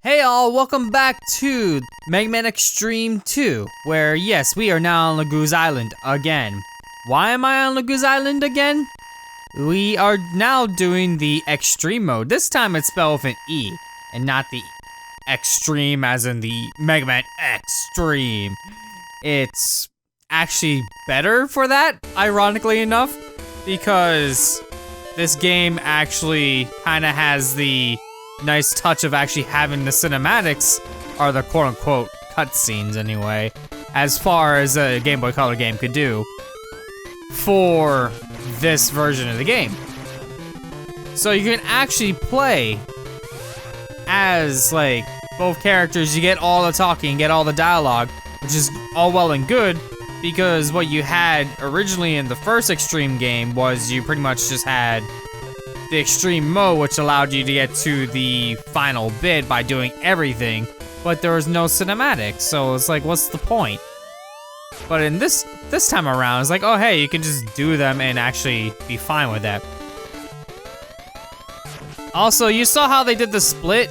Hey all, welcome back to Mega Man Xtreme 2, where yes, we are now on Lagoose Island again. Why am I on Lagoose Island again? We are now doing the Xtreme mode. This time it's spelled with an E, and not the Xtreme as in the Mega Man Xtreme. It's actually better for that, ironically enough, because this game actually kind of has the nice touch of actually having the cinematics, or the quote-unquote cutscenes anyway, as far as a Game Boy Color game could do for this version of the game. So you can actually play as, like, both characters. You get all the talking, get all the dialogue, which is all well and good, because what you had originally in the first Xtreme game was you pretty much just had the Xtreme mode, which allowed you to get to the final bit by doing everything, but there was no cinematics, so it's like, what's the point? But in this time around, it's like, oh hey, you can just do them and actually be fine with that. Also, you saw how they did the split?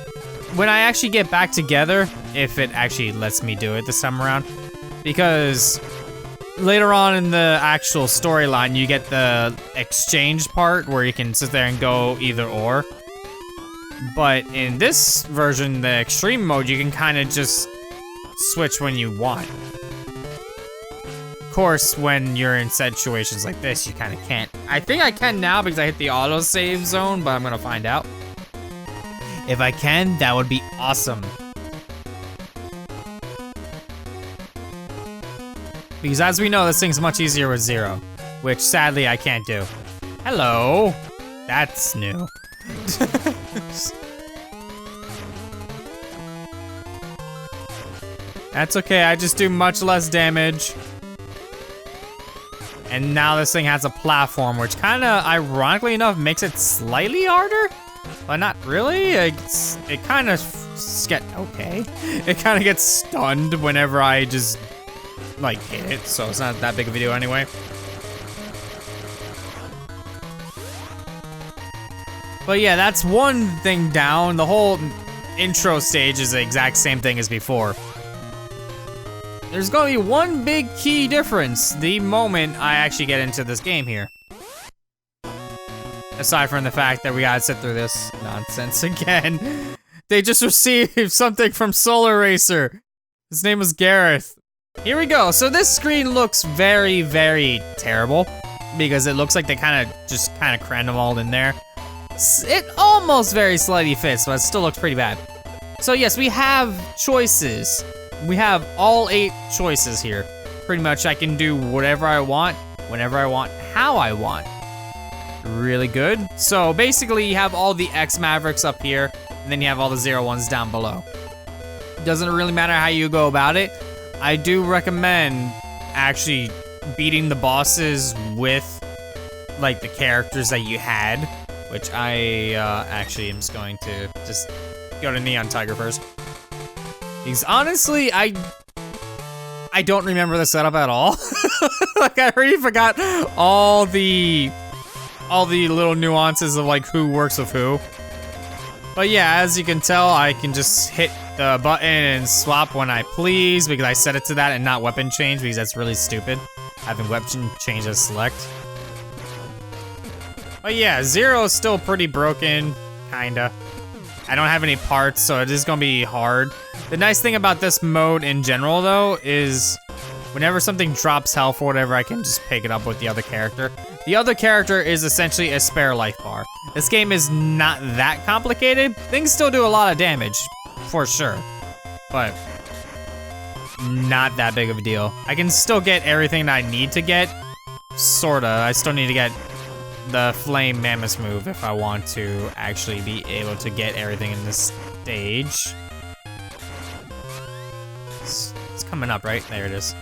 When I actually get back together, if it actually lets me do it this time around, because later on in the actual storyline, you get the exchange part where you can sit there and go either or. But in this version, the Xtreme mode, you can kind of just switch when you want. Of course, when you're in situations like this, you kind of can't. I think I can now because I hit the autosave zone, but I'm gonna find out. If I can, that would be awesome. Because as we know, this thing's much easier with Zero, which sadly I can't do. Hello! That's new. That's okay, I just do much less damage. And now this thing has a platform, which kinda, ironically enough, makes it slightly harder? But not really, it kinda okay. It kinda gets stunned whenever I just like hit it, so it's not that big of a deal anyway. But yeah, that's one thing down. The whole intro stage is the exact same thing as before. There's gonna be one big key difference the moment I actually get into this game here. Aside from the fact that we gotta sit through this nonsense again. They just received something from Solar Racer. His name was Gareth. Here we go. So this screen looks very, very terrible because it looks like they kind of crammed them all in there. It almost very slightly fits, but it still looks pretty bad. So yes, we have choices. We have all 8 choices here. Pretty much I can do whatever I want, whenever I want, how I want. Really good. So basically you have all the X Mavericks up here, and then you have all the Zero ones down below. Doesn't really matter how you go about it. I do recommend actually beating the bosses with like the characters that you had, which I actually am just going to just go to Neon Tiger first. Because honestly, I don't remember the setup at all. Like I already forgot all the little nuances of like who works with who. But yeah, as you can tell, I can just hit the button and swap when I please because I set it to that and not weapon change because that's really stupid, having weapon change as select. But yeah, Zero is still pretty broken, kinda. I don't have any parts, so it is gonna be hard. The nice thing about this mode in general though is whenever something drops health or whatever, I can just pick it up with the other character. The other character is essentially a spare life bar. This game is not that complicated. Things still do a lot of damage, for sure, but not that big of a deal. I can still get everything that I need to get, sorta. I still need to get the Flame Mammoth move if I want to actually be able to get everything in this stage. It's coming up, right? There it is.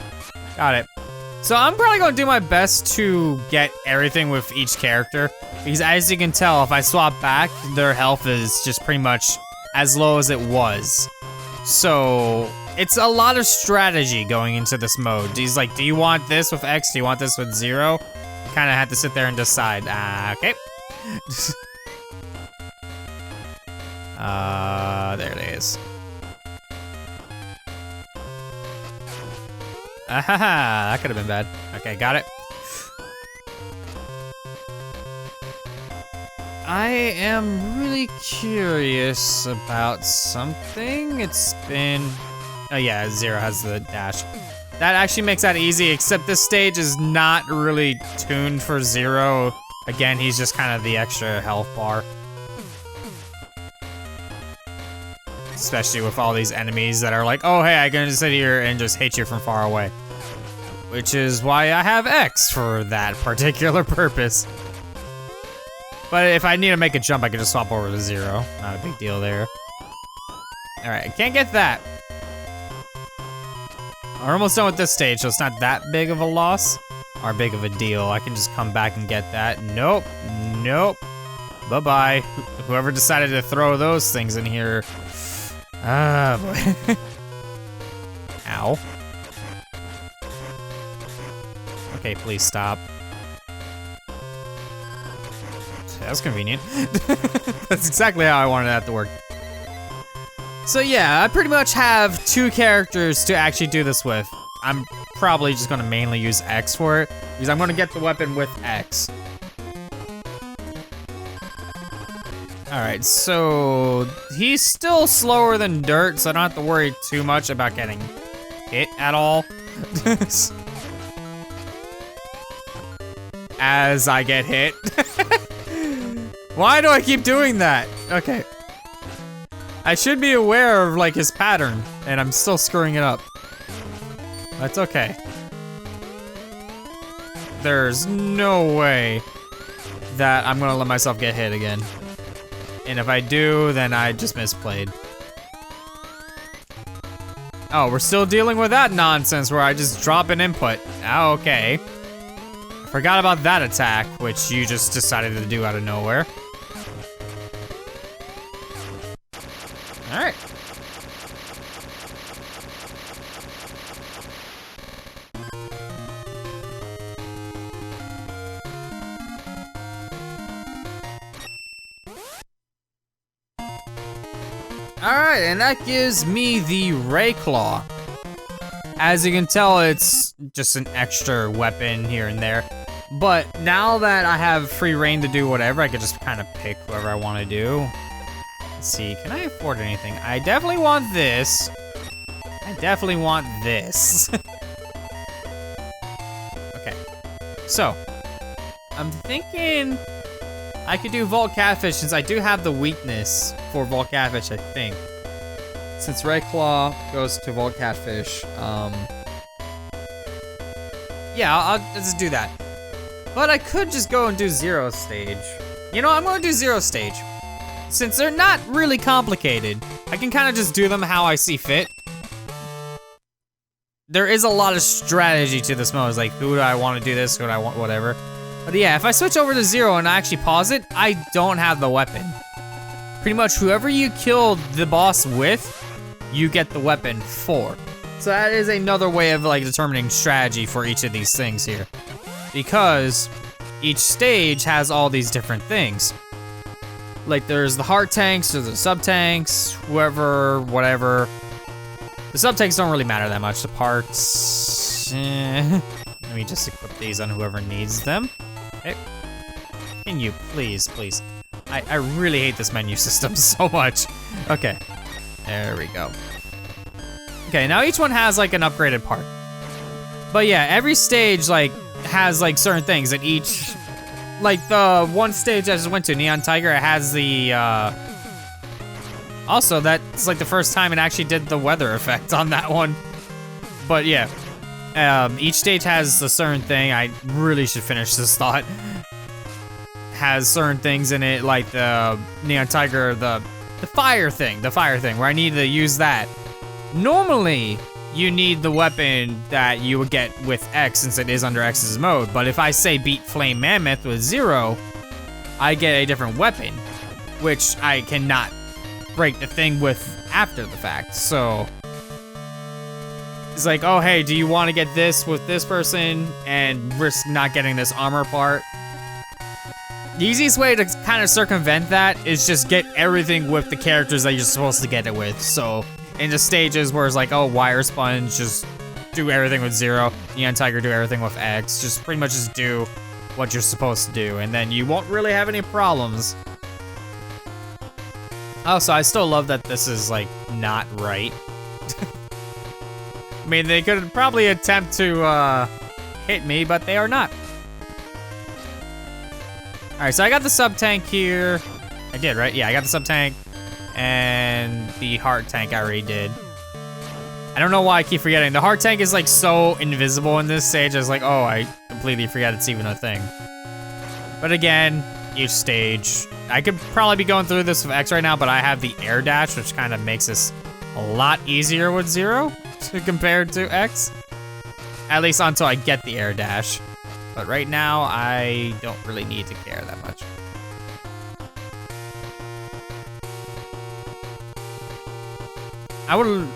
Got it. So I'm probably gonna do my best to get everything with each character, because as you can tell, if I swap back, their health is just pretty much as low as it was. So it's a lot of strategy going into this mode. He's like, do you want this with X? Do you want this with Zero? You kind of have to sit there and decide. Okay. There it is. Ahaha, that could have been bad. Okay, got it. I am really curious about something. It's been... Oh yeah, Zero has the dash. That actually makes that easy, except this stage is not really tuned for Zero. Again, he's just kind of the extra health bar. Especially with all these enemies that are like, oh hey, I can just sit here and just hit you from far away. Which is why I have X for that particular purpose. But if I need to make a jump, I can just swap over to Zero. Not a big deal there. Alright, I can't get that. We're almost done with this stage, so it's not that big of a loss. Or big of a deal. I can just come back and get that. Nope. Nope. Bye-bye. Whoever decided to throw those things in here. Ah, boy. Ow. Okay, please stop. That's convenient. That's exactly how I wanted that to work. So yeah, I pretty much have 2 characters to actually do this with. I'm probably just gonna mainly use X for it, because I'm gonna get the weapon with X. Alright, so he's still slower than Dirt, so I don't have to worry too much about getting hit at all. As I get hit. Why do I keep doing that? Okay. I should be aware of like his pattern, and I'm still screwing it up. That's okay. There's no way that I'm gonna let myself get hit again. And if I do, then I just misplayed. Oh, we're still dealing with that nonsense where I just drop an input. Oh, okay. I forgot about that attack, which you just decided to do out of nowhere. Alright. Alright, and that gives me the Ray Claw. As you can tell, it's just an extra weapon here and there. But now that I have free reign to do whatever, I can just kind of pick whoever I want to do. Let's see, can I afford anything? I definitely want this. I definitely want this. Okay, so I'm thinking I could do Vault Catfish since I do have the weakness for Vault Catfish, I think. Since Red Claw goes to Vault Catfish, yeah, I'll just do that. But I could just go and do Zero Stage. You know, I'm gonna do Zero Stage. Since they're not really complicated, I can kind of just do them how I see fit. There is a lot of strategy to this mode. It's like, who do I want to do this, who do I want, whatever. But yeah, if I switch over to Zero and I actually pause it, I don't have the weapon. Pretty much whoever you kill the boss with, you get the weapon for. So that is another way of like determining strategy for each of these things here. Because each stage has all these different things. Like there's the hard tanks, there's the sub-tanks, whoever, whatever. The sub-tanks don't really matter that much, the parts, Let me just equip these on whoever needs them. Okay. Can you please, please? I really hate this menu system so much. Okay, there we go. Okay, now each one has like an upgraded part. But yeah, every stage like has like certain things and each, like the one stage I just went to, Neon Tiger, it has the, also that's like the first time it actually did the weather effect on that one. But yeah, each stage has a certain thing. I really should finish this thought. Has certain things in it, like the Neon Tiger, the fire thing, where I need to use that. Normally, you need the weapon that you would get with X since it is under X's mode, but if I say beat Flame Mammoth with Zero, I get a different weapon, which I cannot break the thing with after the fact, so. It's like, oh hey, do you want to get this with this person and risk not getting this armor part? The easiest way to kind of circumvent that is just get everything with the characters that you're supposed to get it with. So in the stages where it's like, oh, Wire Sponge, just do everything with 0. Neon Tiger do everything with X. Just pretty much just do what you're supposed to do, and then you won't really have any problems. Oh, so I still love that this is, like, not right. I mean, they could probably attempt to, hit me, but they are not. Alright, so I got the sub-tank here. I did, right? Yeah, I got the sub-tank. And the heart tank I already did. I don't know why I keep forgetting. The heart tank is, like, so invisible in this stage. I was like, oh, I completely forgot it's even a thing. But again, each stage. I could probably be going through this with X right now, but I have the air dash, which kind of makes this a lot easier with 0 compared to X. At least until I get the air dash. But right now, I don't really need to care that much. I would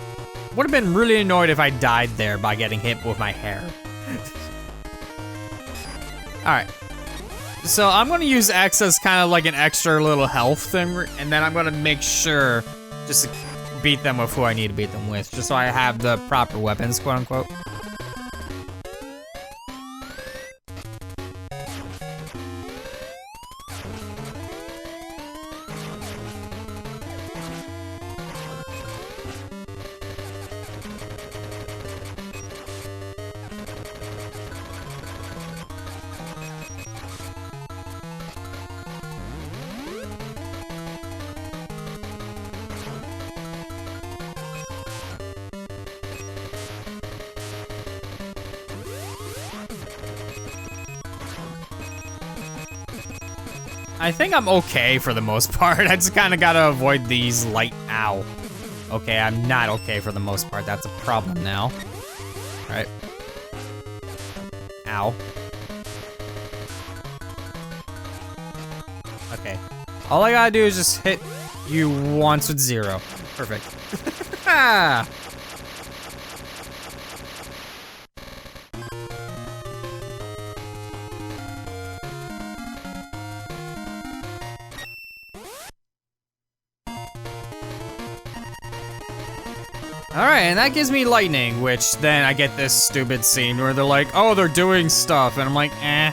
have been really annoyed if I died there by getting hit with my hair. Alright. So I'm gonna use X as kind of like an extra little health thing, and then I'm gonna make sure just to beat them with who I need to beat them with, just so I have the proper weapons, quote unquote. I think I'm okay for the most part. I just kind of gotta avoid these light, ow. Okay, I'm not okay for the most part. That's a problem now. All right. Ow. Okay. All I gotta do is just hit you once with 0. Perfect. Ah! Alright, and that gives me lightning, which then I get this stupid scene where they're like, oh, they're doing stuff, and I'm like, eh.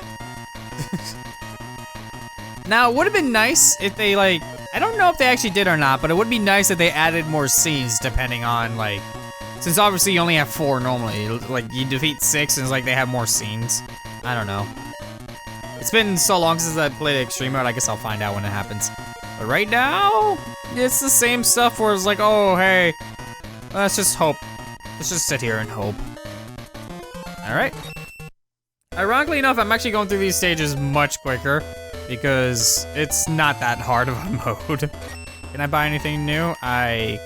Now, it would have been nice if they, like, I don't know if they actually did or not, but it would be nice if they added more scenes depending on, like, since obviously you only have 4 normally, like, you defeat 6 and it's like they have more scenes. I don't know. It's been so long since I played Xtreme mode, I guess I'll find out when it happens. But right now, it's the same stuff where it's like, oh, hey, let's just hope. Let's just sit here and hope. Alright. Ironically enough, I'm actually going through these stages much quicker because it's not that hard of a mode. Can I buy anything new? I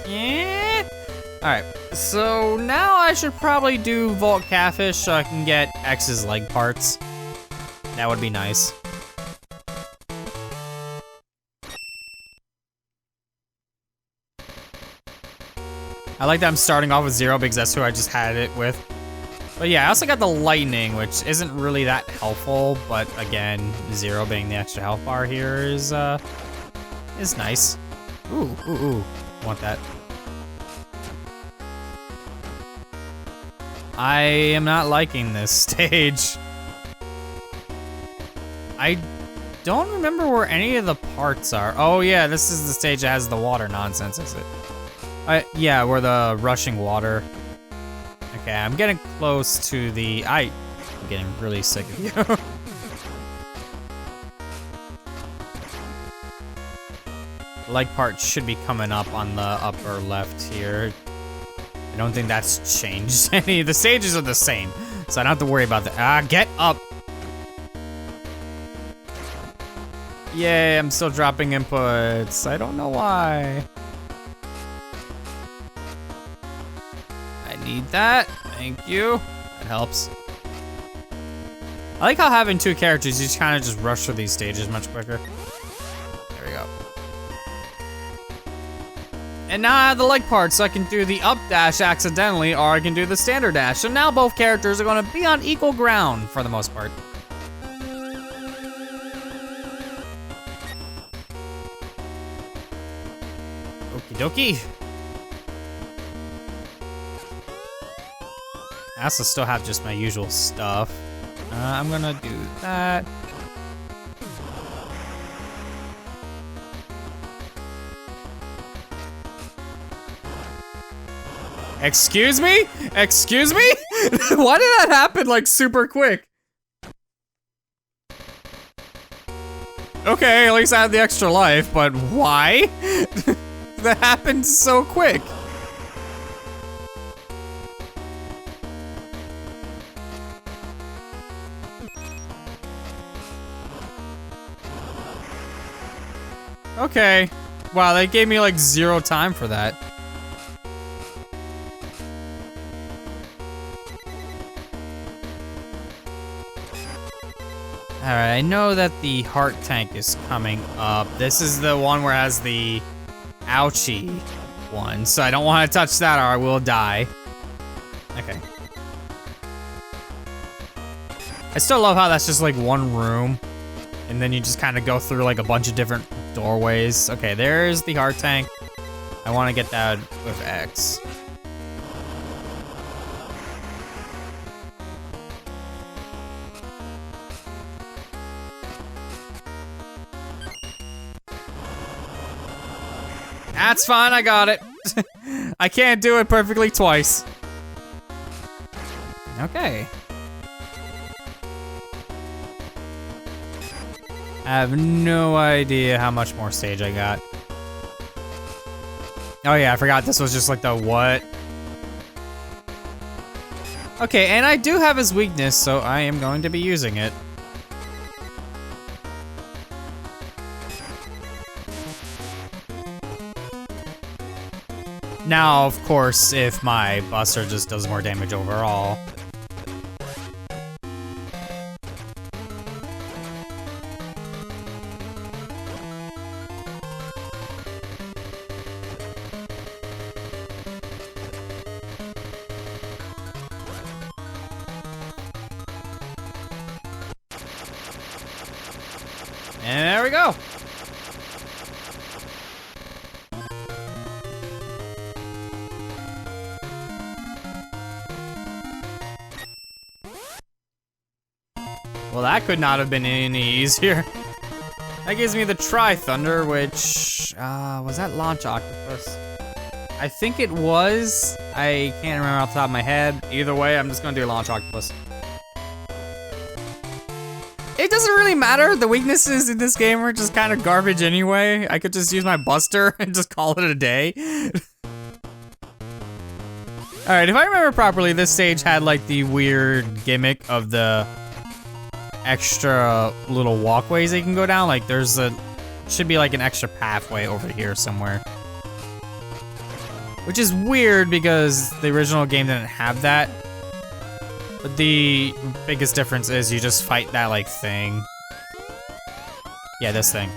can't. Alright, so now I should probably do Vault Catfish so I can get X's leg parts. That would be nice. I like that I'm starting off with 0 because that's who I just had it with. But yeah, I also got the lightning, which isn't really that helpful, but again, 0 being the extra health bar here is nice. Ooh, ooh, ooh, want that. I am not liking this stage. I don't remember where any of the parts are. Oh yeah, this is the stage that has the water nonsense, is it? Yeah, where the rushing water. Okay, I'm getting close to the... I'm getting really sick of you. Leg part should be coming up on the upper left here. I don't think that's changed any. The stages are the same, so I don't have to worry about that. Ah, get up! Yay, I'm still dropping inputs. I don't know why. Need that. Thank you. That helps. I like how having 2 characters, you just kind of just rush through these stages much quicker. There we go. And now I have the leg part, so I can do the up dash accidentally, or I can do the standard dash. So now both characters are going to be on equal ground for the most part. Okie dokie. I also still have just my usual stuff. I'm gonna do that. Excuse me? Excuse me? Why did that happen like super quick? Okay, at least I had the extra life, but why? That happened so quick. Okay. Wow, they gave me like 0 time for that. Alright, I know that the heart tank is coming up. This is the one where it has the ouchie one, so I don't want to touch that or I will die. Okay. I still love how that's just like one room, and then you just kind of go through like a bunch of different doorways. Okay, there's the heart tank. I want to get that with X. That's fine, I got it. I can't do it perfectly twice. Okay. I have no idea how much more stage I got. Oh yeah, I forgot this was just like the what? Okay, and I do have his weakness, so I am going to be using it. Now, of course, if my buster just does more damage overall. And there we go. Well, that could not have been any easier. That gives me the Tri-Thunder, which, was that Launch Octopus? I think it was. I can't remember off the top of my head. Either way, I'm just gonna do Launch Octopus. It doesn't really matter. The weaknesses in this game are just kind of garbage anyway. I could just use my Buster and just call it a day. Alright, if I remember properly, this stage had like the weird gimmick of the extra little walkways that you can go down. Like there's should be like an extra pathway over here somewhere. Which is weird because the original game didn't have that. But the biggest difference is you just fight that like thing. Yeah, this thing.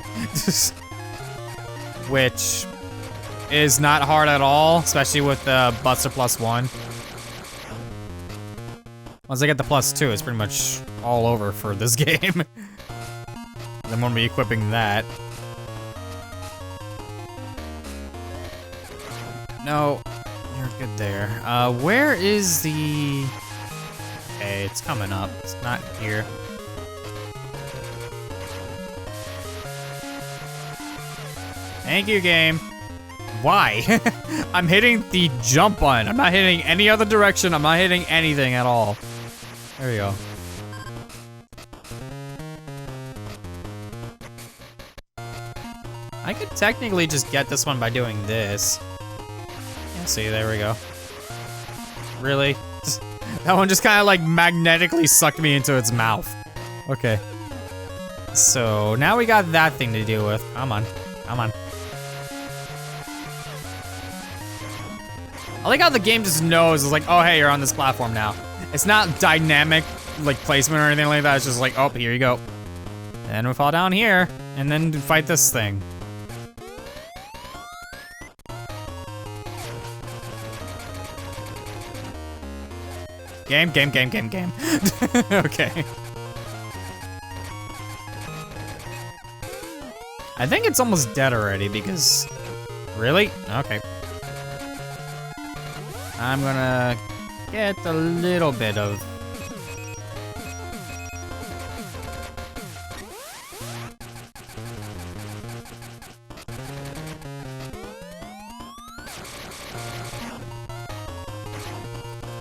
Which is not hard at all, especially with the Buster +1. Once I get the +2, it's pretty much all over for this game. I'm gonna be equipping that. No, you're good there. Where is the... Okay, it's coming up. It's not here. Thank you, game. Why? I'm hitting the jump button. I'm not hitting any other direction. I'm not hitting anything at all. There we go. I could technically just get this one by doing this. Yeah, see, there we go. Really? That one just kind of like magnetically sucked me into its mouth. Okay. So now we got that thing to deal with. Come on, come on. I like how the game just knows, it's like, oh hey, you're on this platform now. It's not dynamic like placement or anything like that, it's just like, oh, here you go. And we fall down here, and then fight this thing. Game. Okay. I think it's almost dead already because... Really? Okay. I'm gonna get a little bit of.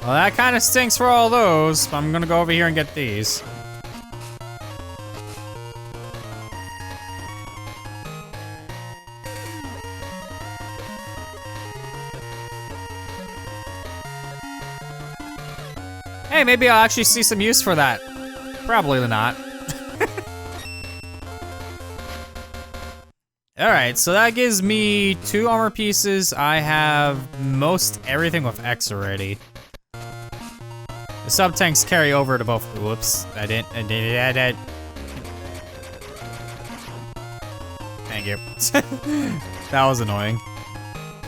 Well, that kind of stinks for all those. I'm gonna go over here and get these. Hey, maybe I'll actually see some use for that. Probably not. Alright, so that gives me 2 armor pieces. I have most everything with X already. The sub-tanks carry over to both. Whoops, I didn't. Thank you. That was annoying.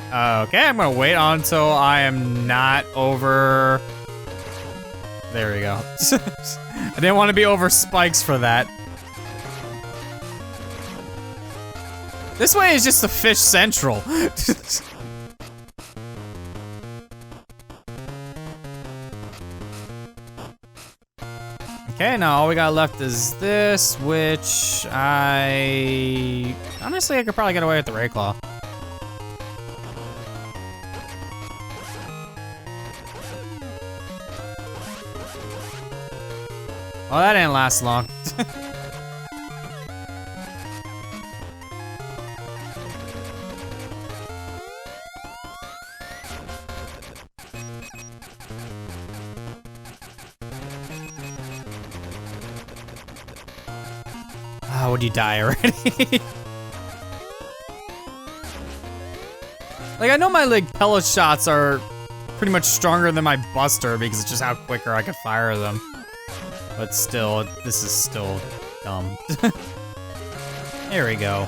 Okay, I'm gonna wait until I am not over. There we go. I didn't want to be over spikes for that. This way is just the fish central. Okay, now all we got left is this, which honestly, I could probably get away with the Ray Claw. Well, that didn't last long. Oh, would you die already? Like, I know my like pellet shots are pretty much stronger than my Buster because it's just how quicker I could fire them. But still, this is still dumb. There we go.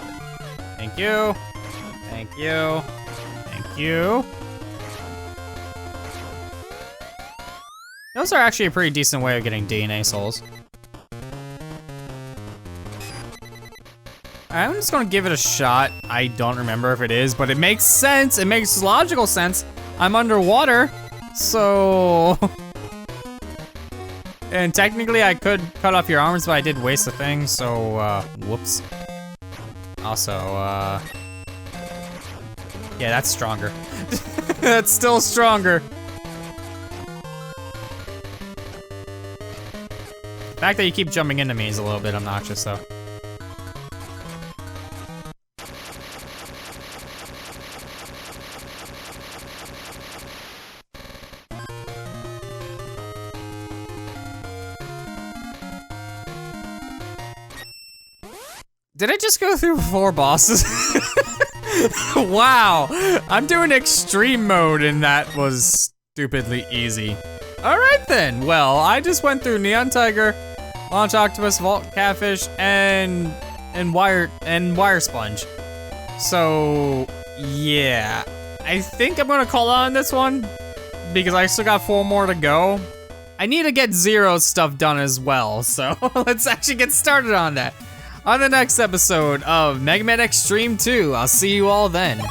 Thank you. Thank you. Thank you. Those are actually a pretty decent way of getting DNA souls. I'm just gonna give it a shot. I don't remember if it is, but it makes sense. It makes logical sense. I'm underwater, so... And technically I could cut off your arms, but I did waste the thing, so, whoops. Also, yeah, that's stronger. That's still stronger. The fact that you keep jumping into me is a little bit obnoxious, though. Did I just go through 4 bosses? Wow, I'm doing extreme mode and that was stupidly easy. All right then, well, I just went through Neon Tiger, Launch Octopus, Vault Catfish, and Wire Sponge. So, yeah. I think I'm gonna call on this one because I still got 4 more to go. I need to get Zero's stuff done as well, so let's actually get started on that. On the next episode of Mega Man Xtreme 2. I'll see you all then.